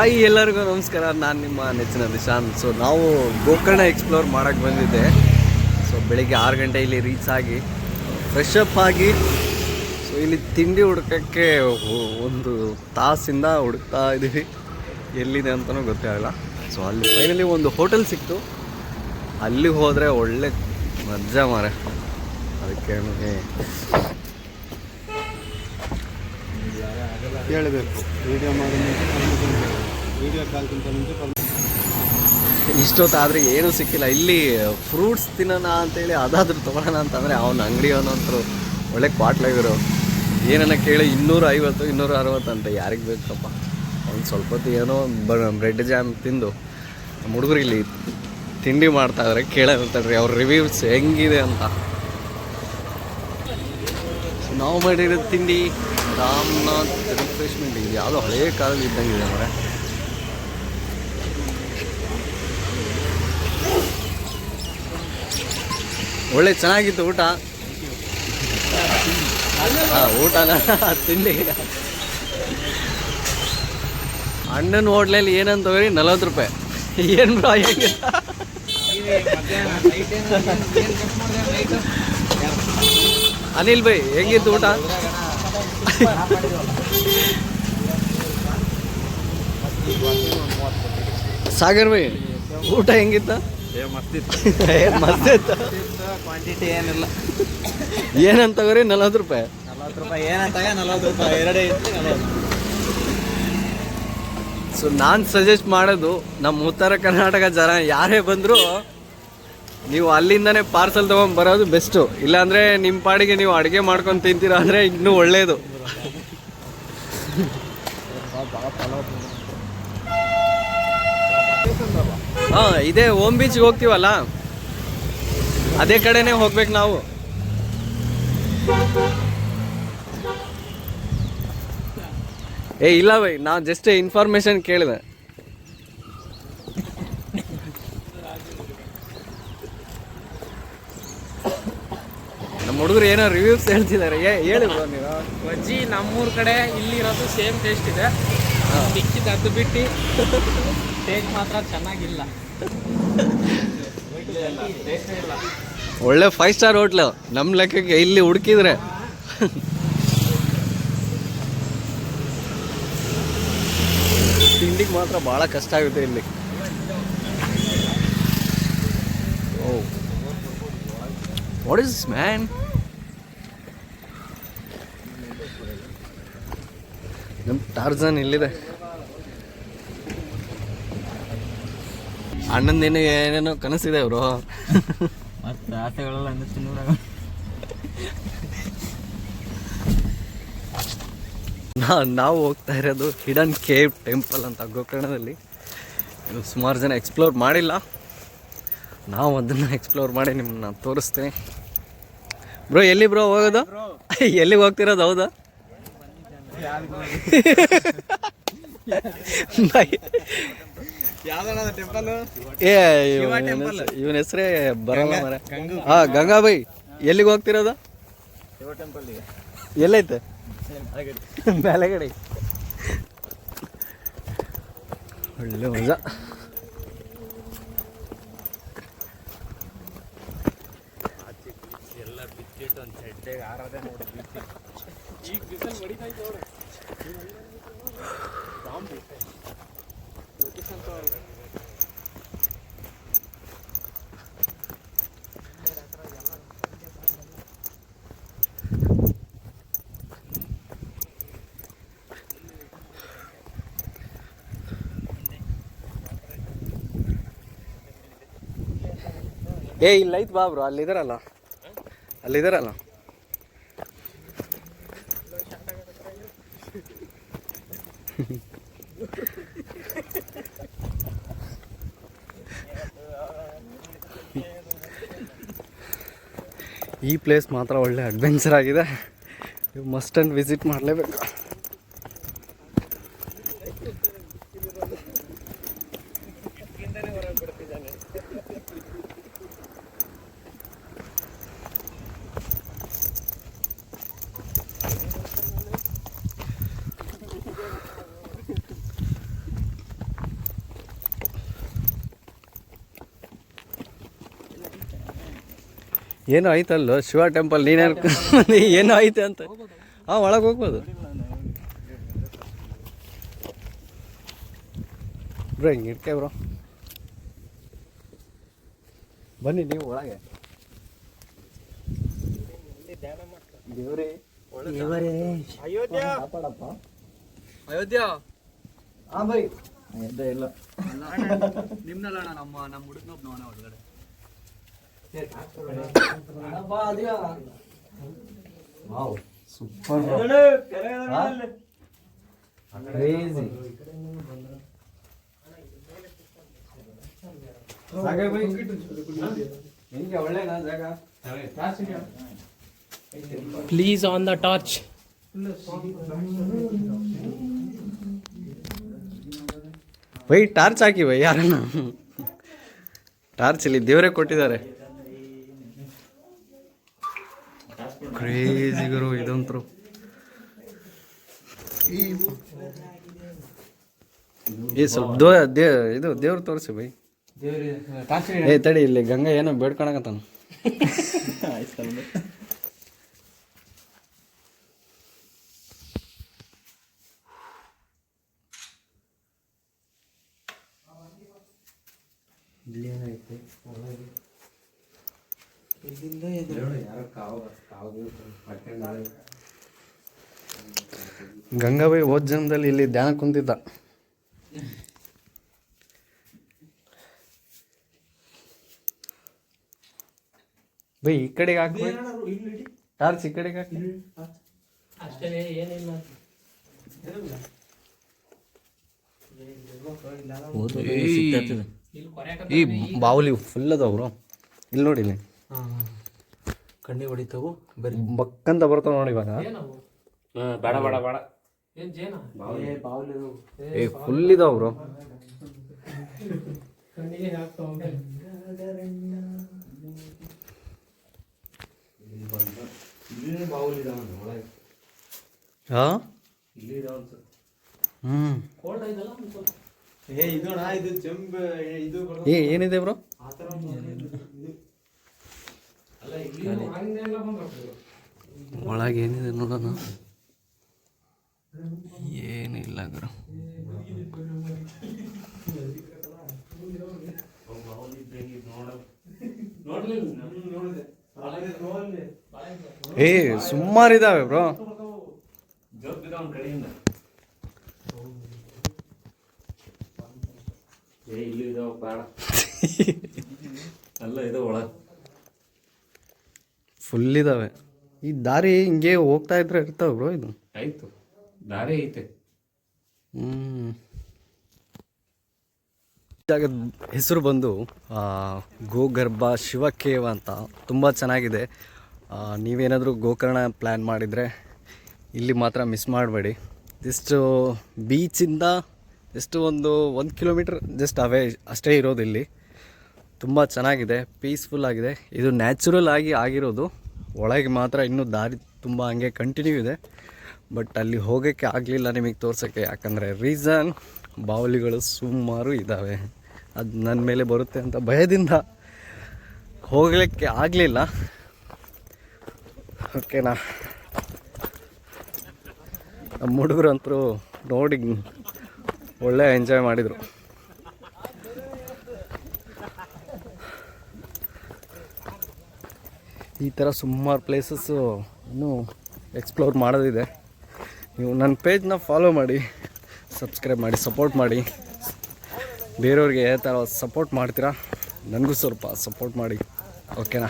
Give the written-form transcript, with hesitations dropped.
Hi ಎಲ್ಲರಿಗೂ ನಮಸ್ಕಾರ. ನಾನು ನಿಮ್ಮ ನೆಚ್ಚಿನ ನಿಶಾಂತ್. ಸೊ ನಾವು ಗೋಕರ್ಣ ಎಕ್ಸ್ಪ್ಲೋರ್ ಮಾಡೋಕ್ಕೆ ಬಂದಿದ್ದೆ. ಸೊ ಬೆಳಿಗ್ಗೆ 6 ಗಂಟೆ ಇಲ್ಲಿ ರೀಚ್ ಆಗಿ ಫ್ರೆಶ್ ಅಪ್ ಆಗಿ ಸೊ ಇಲ್ಲಿ ತಿಂಡಿ ಹುಡ್ಕೋಕ್ಕೆ ಒಂದು ತಾಸಿಂದ ಹುಡುಕ್ತಾ ಇದ್ದೀವಿ, ಎಲ್ಲಿದೆ ಅಂತಲೂ ಗೊತ್ತೇ ಆಗಲ್ಲ. ಸೊ ಅಲ್ಲಿ ಫೈನಲಿ ಒಂದು ಹೋಟೆಲ್ ಸಿಕ್ತು, ಅಲ್ಲಿಗೆ ಹೋದರೆ ಒಳ್ಳೆ ಮಜಾ ಮಾರೆ. ಅದಕ್ಕೆ ಹೇಳಬೇಕು ವಿಡಿಯೋ ಮಾಡಿ ವಿಡಿಯೋ ಕಾಲ್ಗಿಂತ ಮುಂಚೆ ಇಷ್ಟೊತ್ತಾದರೆ ಏನೂ ಸಿಕ್ಕಿಲ್ಲ. ಇಲ್ಲಿ ಫ್ರೂಟ್ಸ್ ತಿನ್ನೋಣ ಅಂತೇಳಿ ಅದಾದ್ರೂ ತೊಗೊಳೋಣ ಅಂತಂದರೆ ಅವನ ಅಂಗಡಿಯವನಂತರೂ ಒಳ್ಳೆ ಕ್ವಾಟ್ಲಾಗಿರೋ ಏನನ್ನ ಕೇಳಿ 250 260 ಅಂತ. ಯಾರಿಗೆ ಬೇಕಪ್ಪ? ಒಂದು ಸ್ವಲ್ಪ ಹೊತ್ತು ಏನೋ ಬ್ರೆಡ್ ಜಾಮ್ ತಿಂದು ನಮ್ಮ ಹುಡುಗರು ಇಲ್ಲಿ ತಿಂಡಿ ಮಾಡ್ತಾಯಿದ್ರೆ ಕೇಳೋಂತಡ್ರಿ ಅವ್ರ ರಿವ್ಯೂಸ್ ಹೆಂಗಿದೆ ಅಂತ. ನಾವು ಮಾಡಿರೋ ತಿಂಡಿ ರಾಮನಾಥ್ ರಿಫ್ರೆಶ್ಮೆಂಟ್, ಇದು ಯಾವುದೋ ಹಳೆಯ ಕಾಲದಲ್ಲಿ ಇದ್ದಂಗಿದೆ ಮರೆ. ಒಳ್ಳೆ ಚೆನ್ನಾಗಿತ್ತು ಊಟ. ಊಟನ ತಿಂಡಿ. ಅಣ್ಣನ ಹೋಟ್ಲಲ್ಲಿ ಏನಂತ ತಗೋರಿ 40 ರೂಪಾಯಿ. ಏನು ಬ್ರೋ ಹೆಂಗೆ? ಅನಿಲ್ ಬೈ ಹೆಂಗಿತ್ತು ಊಟ? ಸಾಗರ್ ಬೈ ಊಟ ಹೆಂಗಿತ್ತ? ಮಸ್ತಿತ್ತು. ಕ್ವಾಂಟಿಟಿ ಏನಿಲ್ಲ. ಏನಂತ ತಗೋರಿ 40 ರೂಪಾಯಿ. 40 ರೂಪಾಯಿ ಏನಂತ 40 ರೂಪಾಯಿ ಎರಡೇ ಇತ್ತು 40. ಸೊ ನಾನು ಸಜೆಸ್ಟ್ ಮಾಡೋದು, ನಮ್ಮ ಉತ್ತರ ಕರ್ನಾಟಕ ಜನ ಯಾರೇ ಬಂದರೂ ನೀವು ಅಲ್ಲಿಂದನೇ ಪಾರ್ಸಲ್ ತೊಗೊಂಡು ಬರೋದು ಬೆಸ್ಟು. ಇಲ್ಲಾಂದರೆ ನಿಮ್ಮ ಪಾಡಿಗೆ ನೀವು ಅಡುಗೆ ಮಾಡ್ಕೊಂಡು ತಿಂತೀರ ಅಂದರೆ ಇನ್ನೂ ಒಳ್ಳೆಯದು. ಹಾಂ, ಇದೇ ಓಮ್ ಬೀಚ್ಗೆ ಹೋಗ್ತೀವಲ್ಲ ಅದೇ ಕಡೆನೇ ಹೋಗ್ಬೇಕು ನಾವು. ಇಲ್ಲ ಬೈ, ನಾನು ಜಸ್ಟ್ ಇನ್ಫಾರ್ಮೇಶನ್ ಕೇಳಿದೆ. ನಮ್ಮ ಹುಡುಗರು ಏನೋ ರಿವ್ಯೂಸ್ ಹೇಳ್ತಿದ್ದಾರೆ, ಹೇಳಿದ್ರು ನೀವು. ಬಜ್ಜಿ ನಮ್ಮೂರ ಕಡೆ ಇಲ್ಲಿರೋದು ಸೇಮ್ ಟೇಸ್ಟ್ ಇದೆ, ಮಿಕ್ಕಿದ್ದು ಅದು ಬಿಟ್ಟು ಟೇಸ್ಟ್ ಮಾತ್ರ ಚೆನ್ನಾಗಿಲ್ಲ. ಒಳ್ಳೆ 5 ಸ್ಟಾರ್ ಹೋಟ್ಲು ನಮ್ಮ ಲೆಕ್ಕಕ್ಕೆ ಇಲ್ಲಿ ಹುಡುಕಿದ್ರೆ. ತಿಂಡಿಗೆ ಮಾತ್ರ ಭಾಳ ಕಷ್ಟ ಆಗುತ್ತೆ ಇಲ್ಲಿ. ಓ ವಾಟ್ ಇಸ್ ಮ್ಯಾನ್? ನಮ್ಮ ಟಾರ್ಜನ್ ಇಲ್ಲಿದೆ. ಅಣ್ಣಂದೇನು ಏನೇನೋ ಕನಸಿದೆ ಅವರು. ಮತ್ತೆ ಆಸೆಗಳೆಲ್ಲ ನಾವು ಹೋಗ್ತಾ ಇರೋದು ಹಿಡನ್ ಕೇವ್ ಟೆಂಪಲ್ ಅಂತ ಗೋಕರ್ಣದಲ್ಲಿ. ಸುಮಾರು ಜನ ಎಕ್ಸ್ಪ್ಲೋರ್ ಮಾಡಿಲ್ಲ, ನಾವು ಅದನ್ನು ಎಕ್ಸ್ಪ್ಲೋರ್ ಮಾಡಿ ನಿಮ್ಮನ್ನ ತೋರಿಸ್ತೀನಿ. ಬ್ರೋ ಎಲ್ಲಿ ಬ್ರೋ ಹೋಗೋದು? ಎಲ್ಲಿಗೆ ಹೋಗ್ತಿರೋದು? ಹೌದಾ? ಇವನ ಹೆಸರೇ ಬರಲ್ಲ ಮರೆ. ಹಾಂ, ಗಂಗಾಬಾಯಿ ಎಲ್ಲಿಗೆ ಹೋಗ್ತಿರೋದು? ಎಲ್ಲೈತೆ? ಮೇಲೆಗಡೆ. ಒಳ್ಳೆ ಮಜಾ. ಇಲ್ಲ ಐತ್ ಬಾ ಬ್ರೋ, ಅಲ್ಲಿದಾರಲ್ಲ. ಈ ಪ್ಲೇಸ್ ಮಾತ್ರ ಒಳ್ಳೆ ಅಡ್ವೆಂಚರ್ ಆಗಿದೆ, ಮಸ್ಟ್ ಅಂಡ್ ವಿಸಿಟ್ ಮಾಡಲೇಬೇಕು. ಏನೋ ಆಯ್ತಲ್ಲೋ ಶಿವ ಟೆಂಪಲ್ ನೀನು ಏನೋ ಐತೆ ಅಂತ. ಹಾಂ ಒಳಗೆ ಹೋಗ್ಬೋದು ಬ್ರೋ, ಹಿಂಗೆ ಇಟ್ಕೆ ಬ್ರೋ. ಬನ್ನಿ ನೀವು ಒಳಗೆ. ದೇವ್ರೇ ಅಯೋಧ್ಯ ಹಾಂ ಬೈ. ಇಲ್ಲ ನಿಮ್ನಲ್ಲ ನಮ್ಮ ಹುಡುಗನೊಬ್ಬ ಹೊರಗಡೆ. Wow super crazy. ನಿಮಗೆ ಒಳ್ಳೆನಾ ಜಾಗ? Please on the torch. By torch hockey by, ಯಾರನ್ನ ಟಾರ್ಚ್ ಇಲ್ಲಿ ದೇವರೇ ಕೊಟ್ಟಿದ್ದಾರೆ. ಕ್ರೇಜಿ ಗುರು ಇದಂತರು. ಈ ಸ್ವಲ್ಪ ಇದು ದೇವ್ರು ತೋರಿಸಿ ಬೈ. ಏ ತಡಿ, ಇಲ್ಲಿ ಗಂಗಾ ಏನೋ ಬೇಡ್ಕೊಳಕತ್ತಾನ. ಗಂಗಾಬಾಯಿ ಹೋದ ಜನ್ಮದಲ್ಲಿ ಇಲ್ಲಿ ಧ್ಯಾನ ಕುಂತಿದ್ದ. ಬೈ ಈ ಕಡೆಗೆ ಹಾಕಿ, ಟಾರ್ಚ್ ಈ ಕಡೆಗೆ ಹಾಕಿ. ಅಷ್ಟೇ, ಏನಿಲ್ಲ. ಈ ಬಾವುಲಿ ಫುಲ್ ಅದಾವ್ರು. ಇಲ್ಲಿ ನೋಡಿ, ಇಲ್ಲಿ ಕಣ್ಣಿ ಹೊಡಿತಾವು ಬರೀ ಬಕ್ಕಂತ ಬರ್ತಾವ ನೋಡಿ ಇವಾಗ. ಬೇಡ ಬೇಡ ಬೇಡ. ಏನ್ ಜೇನ ಏ ಫುಲ್ ಇದಾವ್ರು. ಕಣ್ಣಿಗೆ ಹಾಕ್ತಾವ. ಹಾ ಕೋಲ್ಡ್ ಆಯ್ತಲ್ಲ ಸ್ವಲ್ಪ. ಇದು ಚೆಂಬು ಇದು ಏನಿದೆ ಬ್ರೋ? ಅಲ್ಲ ಇಲ್ಲಿ ಹಂಗೆಲ್ಲ ಬಂದ್ಬಿಡ್ತದೆ. ಒಳಗೆ ಏನಿದೆ ನೋಡೋಣ. ಏನಿಲ್ಲ ಗುರು. ಏ ಸುಮಾರಿದಾವೆ ಬ್ರೋ. ಇಲ್ಲಿ ಇದಾವ ಬೇಡ. ಅಲ್ಲ ಇದು ಒಳಗೆ ಫುಲ್ ಇದಾವೆ. ಈ ದಾರಿ ಹಿಂಗೆ ಹೋಗ್ತಾ ಇದ್ರೆ ಇರ್ತಾವೆ ಬ್ರೋ. ಇದು ಆಯ್ತು, ದಾರಿ ಐತೆ. ಜಾಗದ ಹೆಸರು ಬಂದು ಗೋಗರ್ಭ ಶಿವಕೇವ ಅಂತ. ತುಂಬ ಚೆನ್ನಾಗಿದೆ. ನೀವೇನಾದರೂ ಗೋಕರ್ಣ ಪ್ಲ್ಯಾನ್ ಮಾಡಿದರೆ ಇಲ್ಲಿ ಮಾತ್ರ ಮಿಸ್ ಮಾಡಬೇಡಿ. ಜಸ್ಟ್ ಬೀಚಿಂದ ಎಷ್ಟು ಒಂದು 1 ಕಿಲೋಮೀಟ್ರ್ ಜಸ್ಟ್ ಅವೇ ಅಷ್ಟೇ ಇರೋದು. ಇಲ್ಲಿ ತುಂಬ ಚೆನ್ನಾಗಿದೆ, ಪೀಸ್ಫುಲ್ ಆಗಿದೆ. ಇದು ನ್ಯಾಚುರಲ್ ಆಗಿ ಆಗಿರೋದು. ಒಳಗೆ ಮಾತ್ರ ಇನ್ನೂ ದಾರಿ ತುಂಬ ಹಂಗೆ ಕಂಟಿನ್ಯೂ ಇದೆ. ಬಟ್ ಅಲ್ಲಿ ಹೋಗೋಕ್ಕೆ ಆಗಲಿಲ್ಲ ನಿಮಗೆ ತೋರ್ಸೋಕ್ಕೆ. ಯಾಕಂದರೆ ರೀಸನ್ ಬಾವಲಿಗಳು ಸುಮಾರು ಇದ್ದಾವೆ. ಅದು ನನ್ನ ಮೇಲೆ ಬರುತ್ತೆ ಅಂತ ಭಯದಿಂದ ಹೋಗಲಿಕ್ಕೆ ಆಗಲಿಲ್ಲ. ಓಕೆನಾ? ನಮ್ಮ ಹುಡುಗರು ಅಂತೂ ನೋಡಿ ಒಳ್ಳೆ ಎಂಜಾಯ್ ಮಾಡಿದರು. ಈ ಥರ ಸುಮಾರು ಪ್ಲೇಸಸ್ಸು ಇನ್ನೂ ಎಕ್ಸ್ಪ್ಲೋರ್ ಮಾಡೋದಿದೆ. ನೀವು ನನ್ನ ಪೇಜ್ನ ಫಾಲೋ ಮಾಡಿ, ಸಬ್ಸ್ಕ್ರೈಬ್ ಮಾಡಿ, ಸಪೋರ್ಟ್ ಮಾಡಿ. ಬೇರೆಯವ್ರಿಗೆ ಯಾವ ಥರ ಸಪೋರ್ಟ್ ಮಾಡ್ತೀರಾ ನನಗೂ ಸ್ವಲ್ಪ ಸಪೋರ್ಟ್ ಮಾಡಿ. ಓಕೆನಾ?